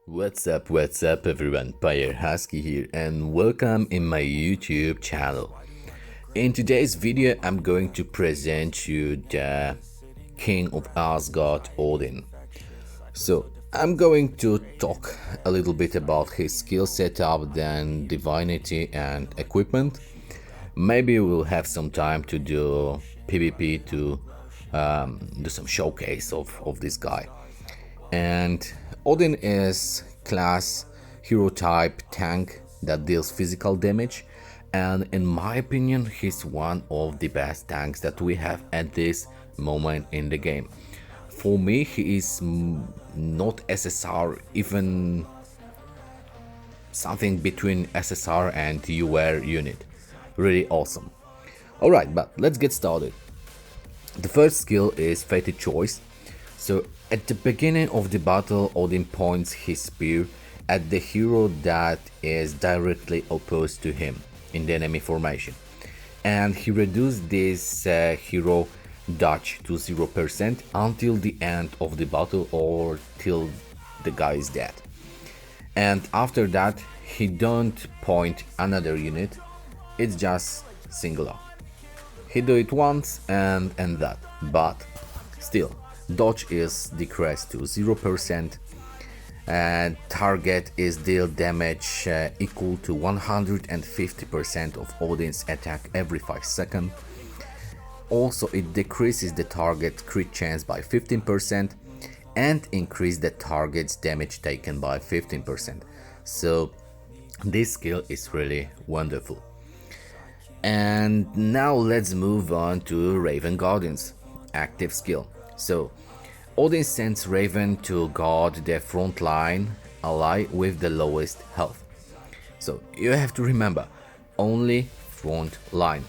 What's up everyone, PyreHusky here and welcome in my YouTube channel. In today's video I'm going to present you the King of Asgard, Odin. So I'm going to talk a little bit about his skill setup, then divinity and equipment. Maybe we'll have some time to do PvP to do some showcase of this guy. And Odin is class hero type tank that deals physical damage, and in my opinion he's one of the best tanks that we have at this moment in the game. For me he is not SSR, even something between SSR and UR unit. Really awesome. Alright, but let's get started. The first skill is Fated Choice. So at the beginning of the battle, Odin points his spear at the hero that is directly opposed to him in the enemy formation, and he reduces this hero dodge to 0% until the end of the battle or till the guy is dead. And after that he don't point another unit, it's just singular. He do it once and that, but still dodge is decreased to 0%, and target is deal damage equal to 150% of Odin's attack every 5 seconds. Also it decreases the target crit chance by 15% and increase the target's damage taken by 15%. So this skill is really wonderful. And now let's move on to Raven Guardians active skill. So Odin sends Raven to guard the front line ally with the lowest health. So you have to remember, only front line.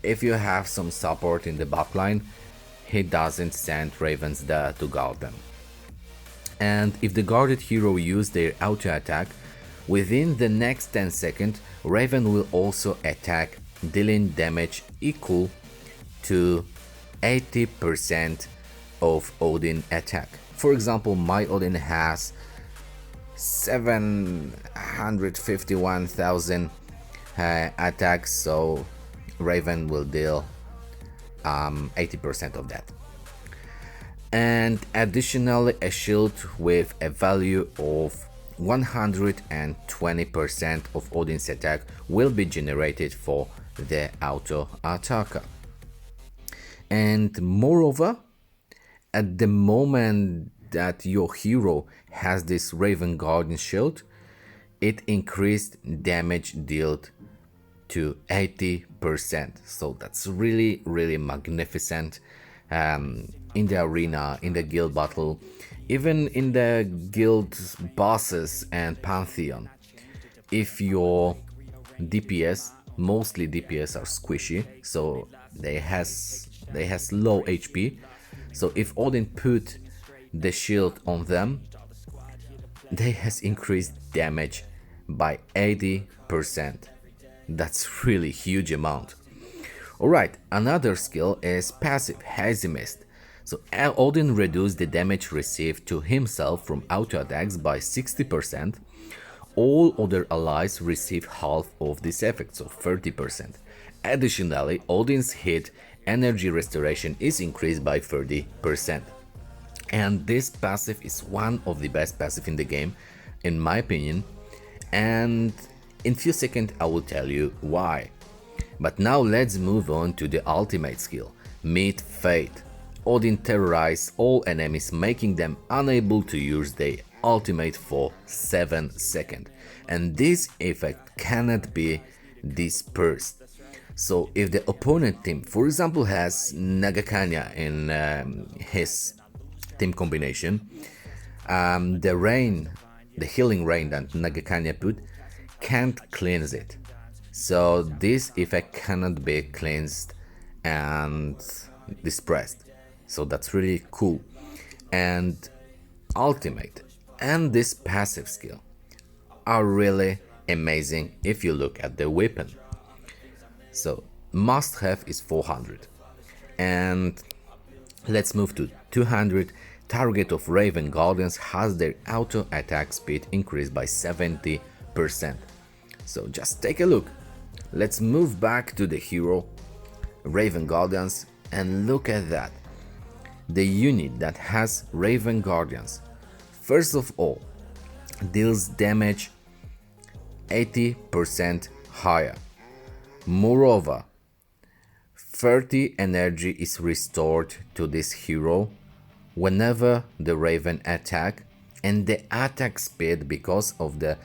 If you have some support in the back line, he doesn't send Ravens there to guard them. And if the guarded hero use their auto attack, within the next 10 seconds, Raven will also attack, dealing damage equal to 80% of Odin attack. For example, my Odin has 751,000 attacks, so Raven will deal 80% of that. And additionally, a shield with a value of 120% of Odin's attack will be generated for the auto attacker. And moreover, at the moment that your hero has this Raven Guardian shield, it increased damage dealt to 80%. So that's really magnificent in the arena, in the guild battle, even in the guild bosses and Pantheon. If your DPS, mostly DPS are squishy, so they has low HP. So if Odin put the shield on them, they has increased damage by 80%. That's really huge amount. Alright, another skill is passive Hazy Mist. So Odin reduced the damage received to himself from auto attacks by 60%. All other allies receive half of this effect, so 30%. Additionally, Odin's hit energy restoration is increased by 30%. And this passive is one of the best passive in the game, in my opinion. And in few seconds I will tell you why. But now let's move on to the ultimate skill, Meet Fate. Odin terrorizes all enemies, making them unable to use their ultimate for 7 seconds. And this effect cannot be dispersed. So if the opponent team, for example, has Nagakanya in his team combination, the healing rain that Nagakanya put can't cleanse it. So this effect cannot be cleansed and dispersed. So that's really cool. And ultimate and this passive skill are really amazing if you look at the weapon. So must have is 400, and let's move to 200, target of Raven Guardians has their auto attack speed increased by 70%. So just take a look. Let's move back to the hero Raven Guardians and look at that. The unit that has Raven Guardians, first of all, deals damage 80% higher. Moreover, 30 energy is restored to this hero whenever the Raven attack, and the attack speed because of the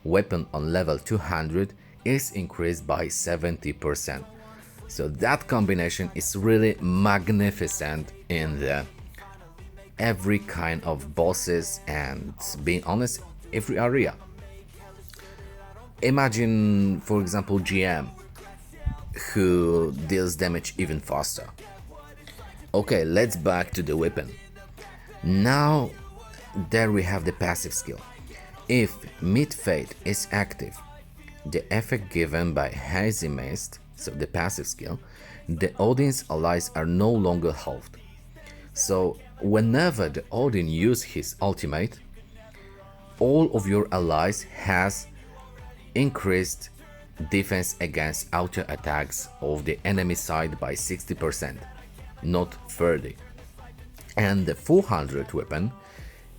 weapon on level 200 is increased by 70%. So that combination is really magnificent in the every kind of bosses and, being honest, every area. Imagine, for example, GM, who deals damage even faster. Okay, let's back to the weapon. Now there we have the passive skill. If Mid-Fate is active, the effect given by Hazy Mist, so the passive skill, the Odin's allies are no longer halved. So whenever the Odin uses his ultimate, all of your allies has increased defense against auto attacks of the enemy side by 60%, not 30. And the 400 weapon,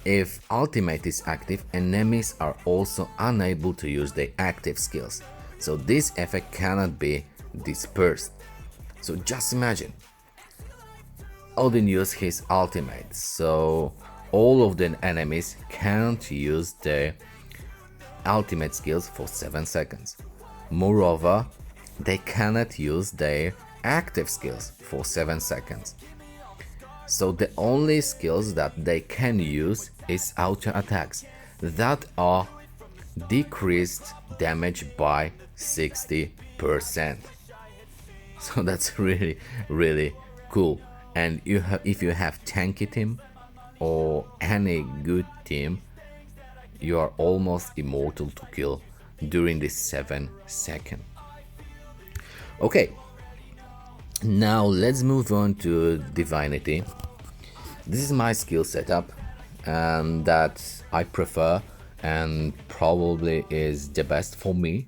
if ultimate is active, enemies are also unable to use their active skills, so this effect cannot be dispersed. So just imagine, Odin used his ultimate, so all of the enemies can't use their ultimate skills for 7 seconds. Moreover, they cannot use their active skills for 7 seconds. So the only skills that they can use is auto attacks that are decreased damage by 60%. So that's really cool. And if you have tanky team or any good team, you are almost immortal to kill during this 7 seconds. Okay, now let's move on to Divinity. This is my skill setup and that I prefer and probably is the best for me.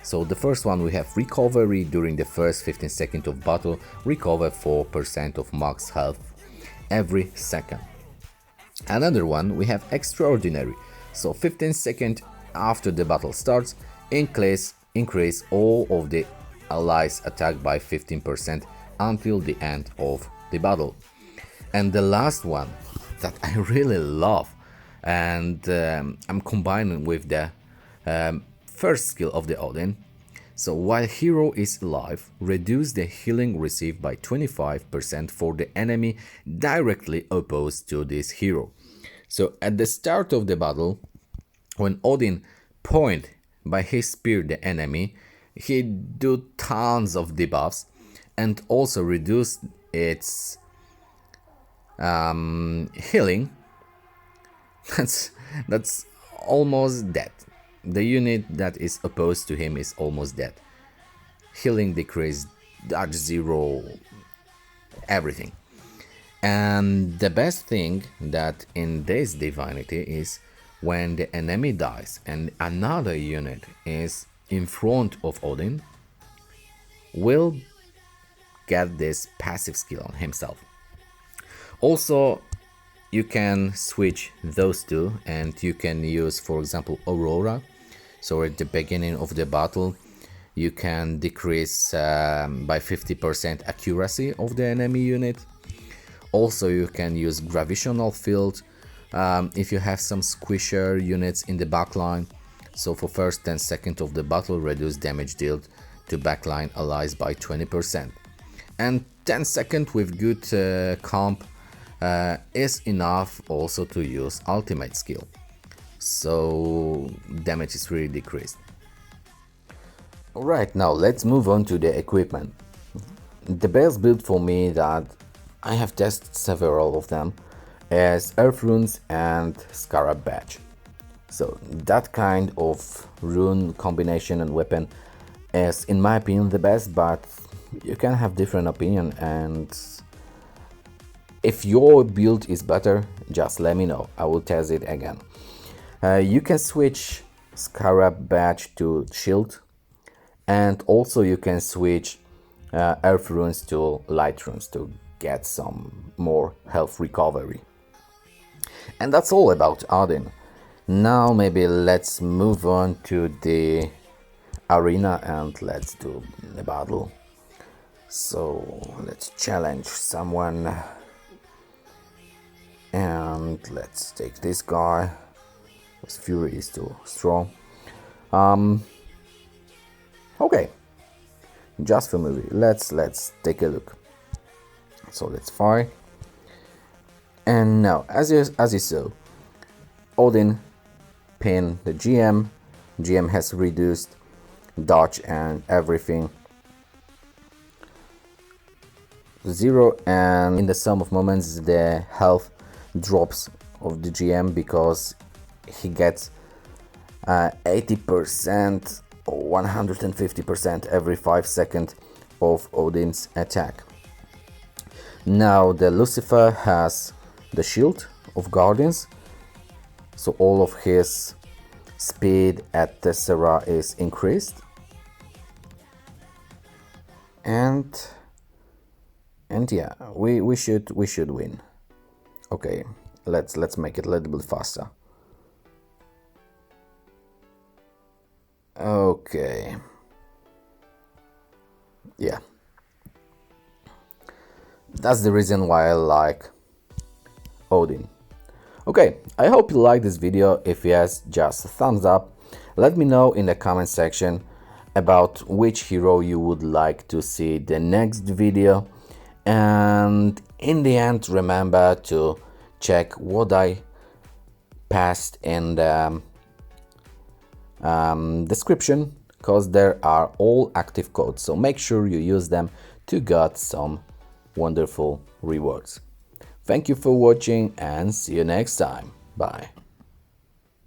So the first one, we have recovery during the first 15 seconds of battle, recover 4% of max health every second. Another one, we have extraordinary, so 15 seconds after the battle starts, increase all of the allies attack by 15% until the end of the battle. And the last one that I really love, and I'm combining with the first skill of the Odin. So while hero is alive, reduce the healing received by 25% for the enemy directly opposed to this hero. So at the start of the battle, when Odin point by his spear the enemy, he do tons of debuffs and also reduce its healing. That's almost dead. The unit that is opposed to him is almost dead. Healing decrease, dodge 0, everything. And the best thing that in this Divinity is when the enemy dies and another unit is in front of Odin, will get this passive skill on himself. Also, you can switch those two and you can use, for example, Aurora. So at the beginning of the battle, you can decrease by 50% accuracy of the enemy unit. Also, you can use gravitational field if you have some squisher units in the backline. So for first 10 seconds of the battle, reduce damage dealt to backline allies by 20%. And 10 seconds with good comp is enough also to use ultimate skill. So damage is really decreased. Alright, now let's move on to the equipment. The best build for me that I have tested several of them is Earth Runes and Scarab Badge. So that kind of rune combination and weapon is, in my opinion, the best, but you can have different opinion, and If your build is better, just let me know, I will test it again. You can switch Scarab Badge to Shield, and also you can switch Earth Runes to Light Runes to get some more health recovery. And that's all about Odin. Now maybe let's move on to the arena and let's do the battle. So let's challenge someone, and let's take this guy. His fury is too strong. Okay, just for movie. Let's take a look. So let's fire. And now, as you saw, Odin pinned the GM. GM has reduced dodge and everything 0, and in the sum of moments the health drops of the GM because he gets 80% or 150% every 5 seconds of Odin's attack. Now the Lucifer has the shield of Guardians, so all of his speed at Tessera is increased, and yeah, we should win. Okay, let's make it a little bit faster. Okay, yeah, that's the reason why I like Odin. Okay, I hope you liked this video. If yes, just a thumbs up. Let me know in the comment section about which hero you would like to see the next video. And in the end, remember to check what I passed in the description, because there are all active codes, so make sure you use them to get some wonderful rewards. Thank you for watching and see you next time. Bye.